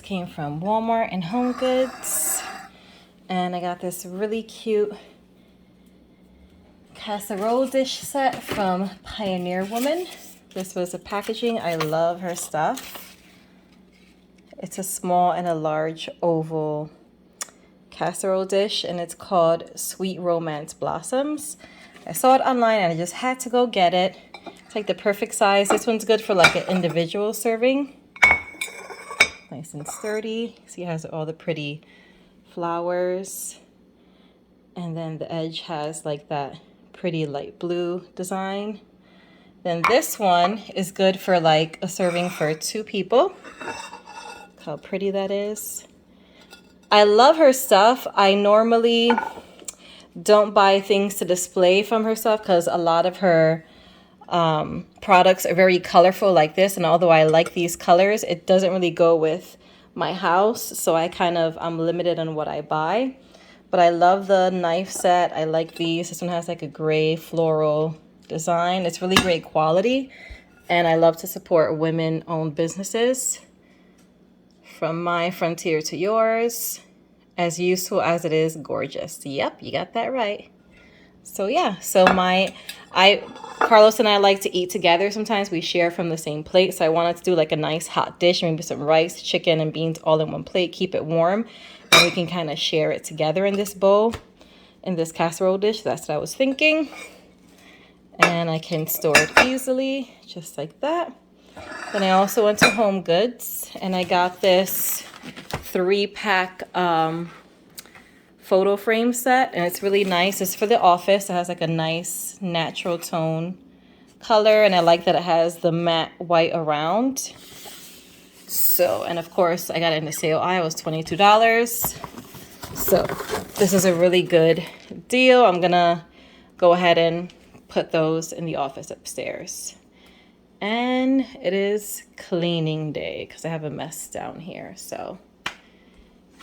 came from Walmart and Home Goods. And I got this really cute casserole dish set from Pioneer Woman. This was the packaging. I love her stuff. It's a small and a large oval casserole dish, and it's called Sweet Romance Blossoms. I saw it online and I just had to go get it. It's like the perfect size. This one's good for like an individual serving. Nice and sturdy. See, it has all the pretty flowers. And then the edge has like that pretty light blue design. Then this one is good for like a serving for 2 people. Look how pretty that is. I love her stuff. I normally don't buy things to display from her stuff because a lot of her products are very colorful like this. And although I like these colors, it doesn't really go with my house. So I'm limited on what I buy. But I love the knife set. I like these. This one has like a gray floral design. It's really great quality. And I love to support women-owned businesses. From my frontier to yours. As useful as it is gorgeous. Yep, you got that right. So yeah, Carlos and I like to eat together. Sometimes we share from the same plate. So I wanted to do like a nice hot dish, maybe some rice, chicken, and beans all in one plate. Keep it warm, and we can kind of share it together in this bowl, in this casserole dish. That's what I was thinking. And I can store it easily, just like that. Then I also went to Home Goods, and I got this 3-pack photo frame set, and it's really nice. It's for the office. It has like a nice natural tone color, and I like that it has the matte white around. So, and of course I got it in the sale aisle. It was $22. So this is a really good deal. I'm gonna go ahead and put those in the office upstairs. And it is cleaning day because I have a mess down here. So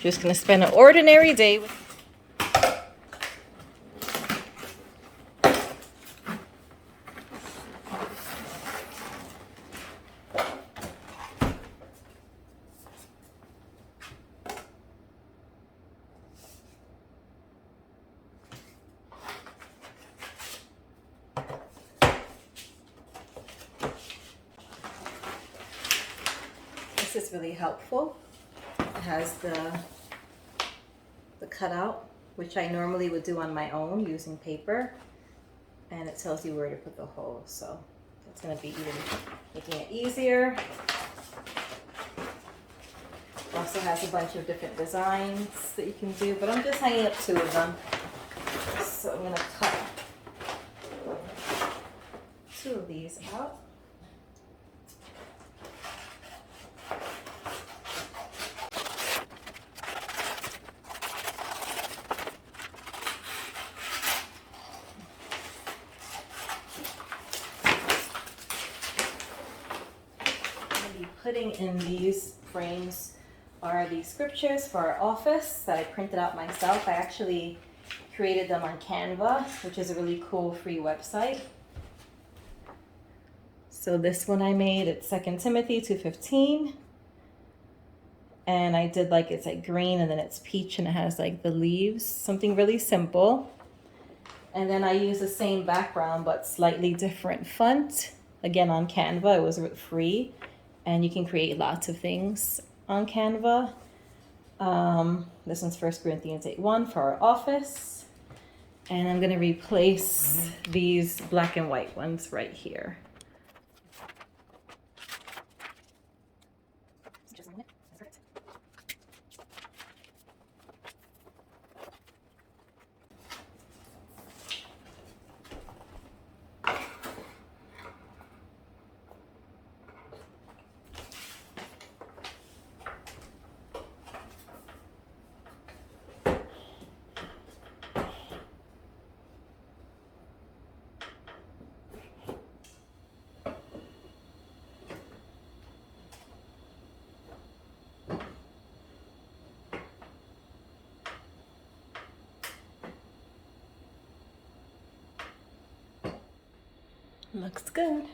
just gonna spend an ordinary day with this is really helpful. It has the cutout, which I normally would do on my own using paper, and it tells you where to put the hole, so that's going to be even making it easier. Also has a bunch of different designs that you can do, but I'm just hanging up 2 of them, so I'm going to cut 2 of these out. Putting in these frames are the scriptures for our office that I printed out myself. I actually created them on Canva, which is a really cool free website. So this one I made, it's 2 Timothy 2:15. And I did like, it's like green and then it's peach and it has like the leaves, something really simple. And then I use the same background but slightly different font. Again on Canva, it was free. And you can create lots of things on Canva. This one's 1 Corinthians 8:1 for our office. And I'm gonna replace these black and white ones right here. Looks good.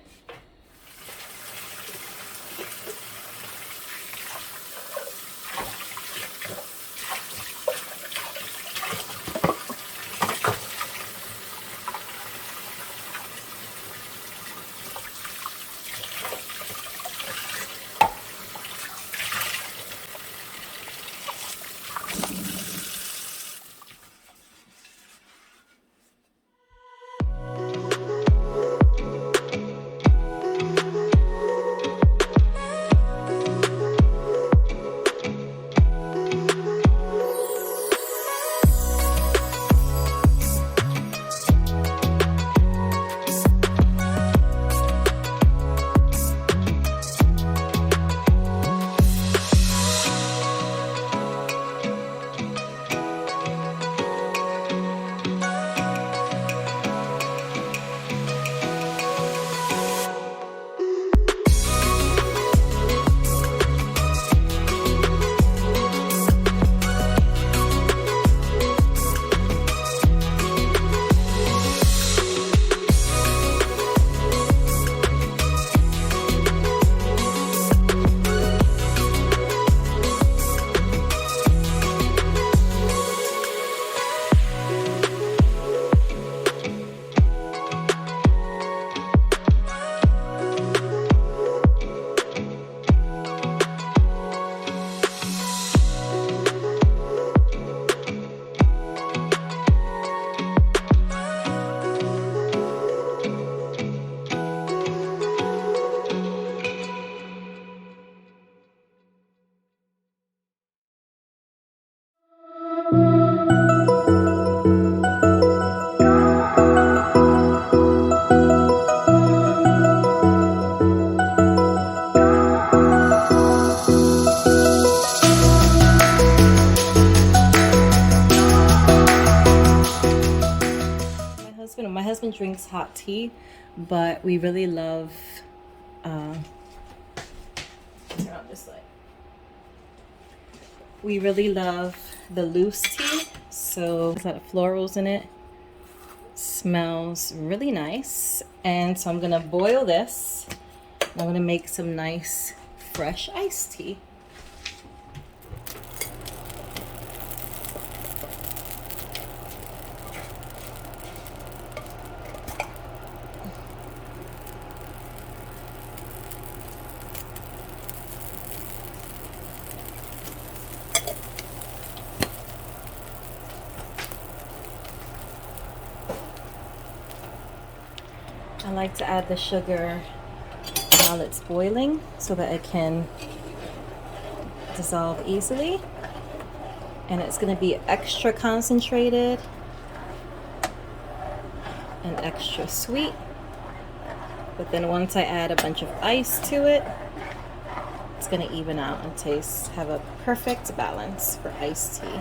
often drinks hot tea, but we really love turn on this light. We really love the loose tea, so there's a lot of florals in it. Smells really nice. And so I'm gonna boil this. I'm gonna make some nice fresh iced tea. I like to add the sugar while it's boiling so that it can dissolve easily. And it's going to be extra concentrated and extra sweet. But then once I add a bunch of ice to it, it's going to even out and taste, have a perfect balance for iced tea.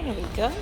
There we go.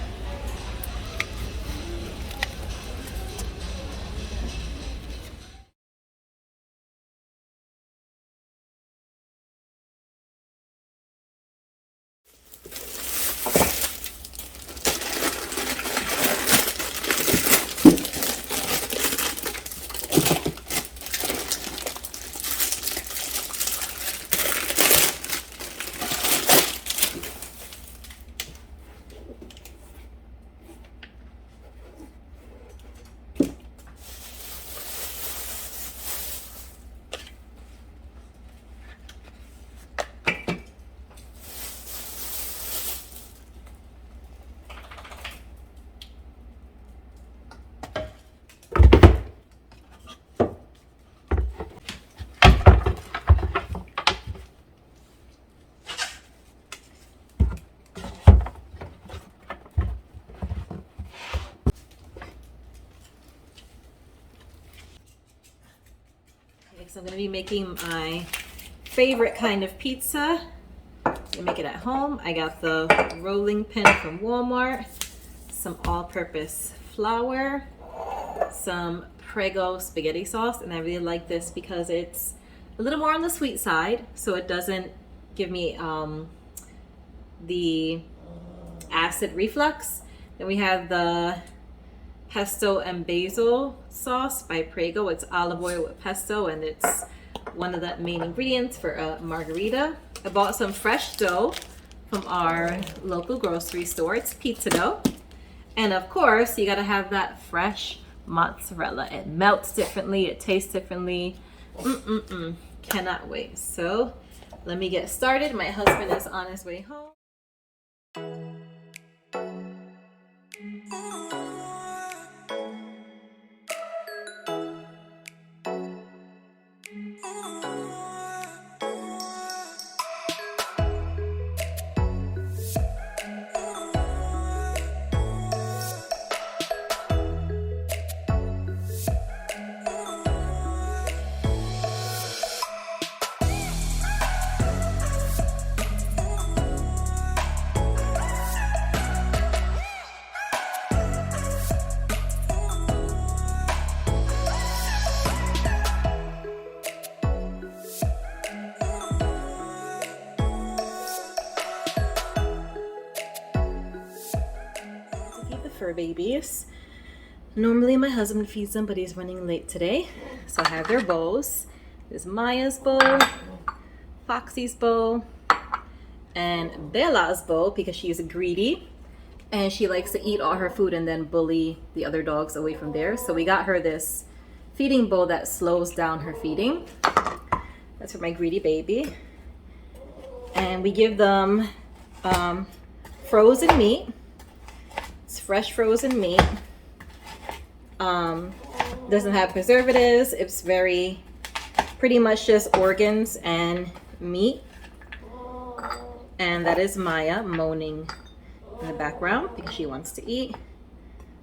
So I'm gonna be making my favorite kind of pizza. You make it at home. I got the rolling pin from Walmart, some all-purpose flour, some Prego spaghetti sauce, and I really like this because it's a little more on the sweet side, so it doesn't give me the acid reflux. Then we have the pesto and basil sauce by Prego. It's olive oil with pesto, and it's one of the main ingredients for a margarita. I bought some fresh dough from our local grocery store. It's pizza dough. And of course, you gotta have that fresh mozzarella. It melts differently, it tastes differently. Cannot wait. So let me get started. My husband is on his way home. Fur babies. Normally my husband feeds them, but he's running late today. So I have their bowls. There's Maya's bowl, Foxy's bowl, and Bella's bowl because she's greedy and she likes to eat all her food and then bully the other dogs away from there. So we got her this feeding bowl that slows down her feeding. That's for my greedy baby. And we give them frozen meat. Fresh frozen meat. Doesn't have preservatives. It's pretty much just organs and meat. And that is Maya moaning in the background because she wants to eat.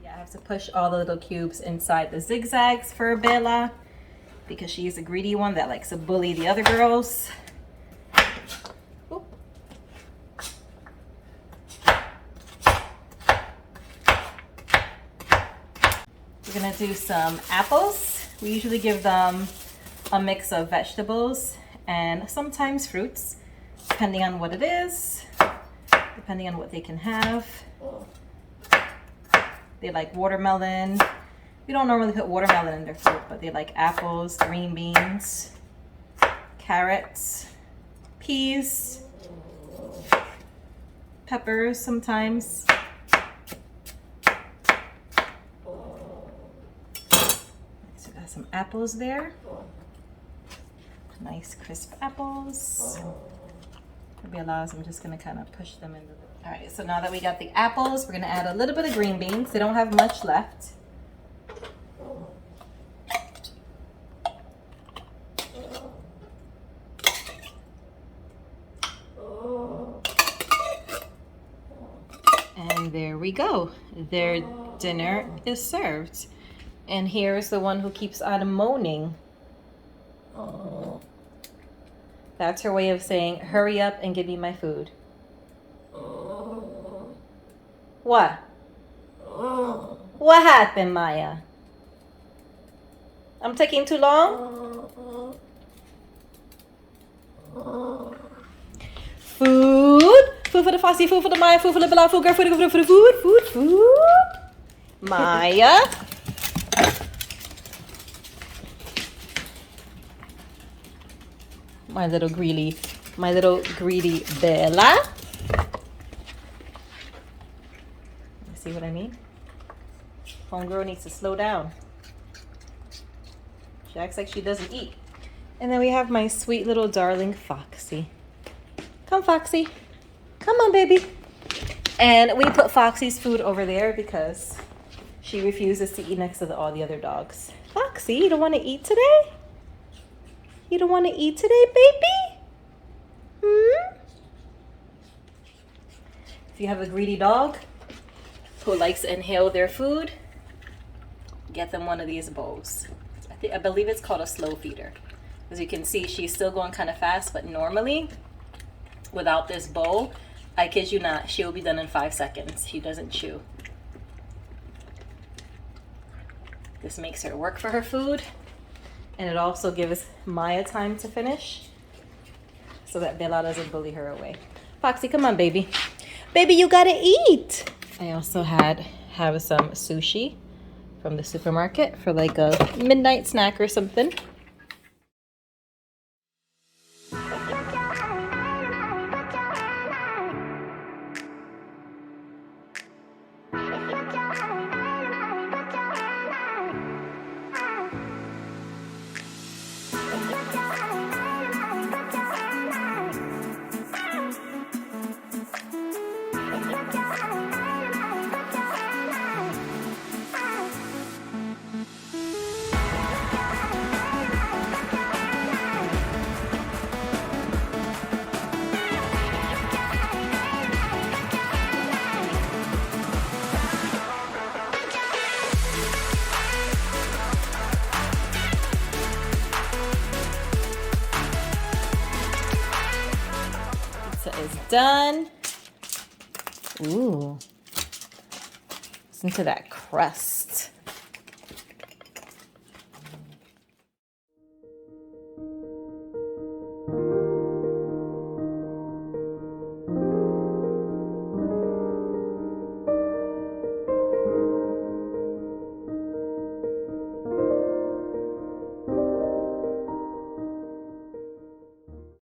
Yeah, I have to push all the little cubes inside the zigzags for Bella because she's a greedy one that likes to bully the other girls. We're gonna do some apples. We usually give them a mix of vegetables and sometimes fruits, depending on what it is, depending on what they can have. They like watermelon. We don't normally put watermelon in their food, but they like apples, green beans, carrots, peas, peppers sometimes. Some apples there. Nice crisp apples. Maybe allows, I'm just gonna kind of push them into the... All right, so now that we got the apples, we're gonna add a little bit of green beans. They don't have much left. And there we go. Their dinner is served. And here's the one who keeps on moaning. That's her way of saying, hurry up and give me my food. What? What happened, Maya? I'm taking too long? Food? Food for the Foxy, food for the Maya, food for the Bella, food, girl, food. Maya? My little greedy Bella. See what I mean? Homegirl needs to slow down. She acts like she doesn't eat. And then we have my sweet little darling Foxy. Come, Foxy. Come on, baby. And we put Foxy's food over there because she refuses to eat next to all the other dogs. Foxy, you don't want to eat today? You don't want to eat today, baby? If you have a greedy dog who likes to inhale their food, get them one of these bowls. I believe it's called a slow feeder. As you can see, she's still going kind of fast, but normally, without this bowl, I kid you not, she will be done in 5 seconds. She doesn't chew. This makes her work for her food, and it also gives Maya time to finish so that Bella doesn't bully her away. Foxy, come on, baby. Baby, you gotta eat. I also have some sushi from the supermarket for like a midnight snack or something. Is done. Ooh, listen to that crust.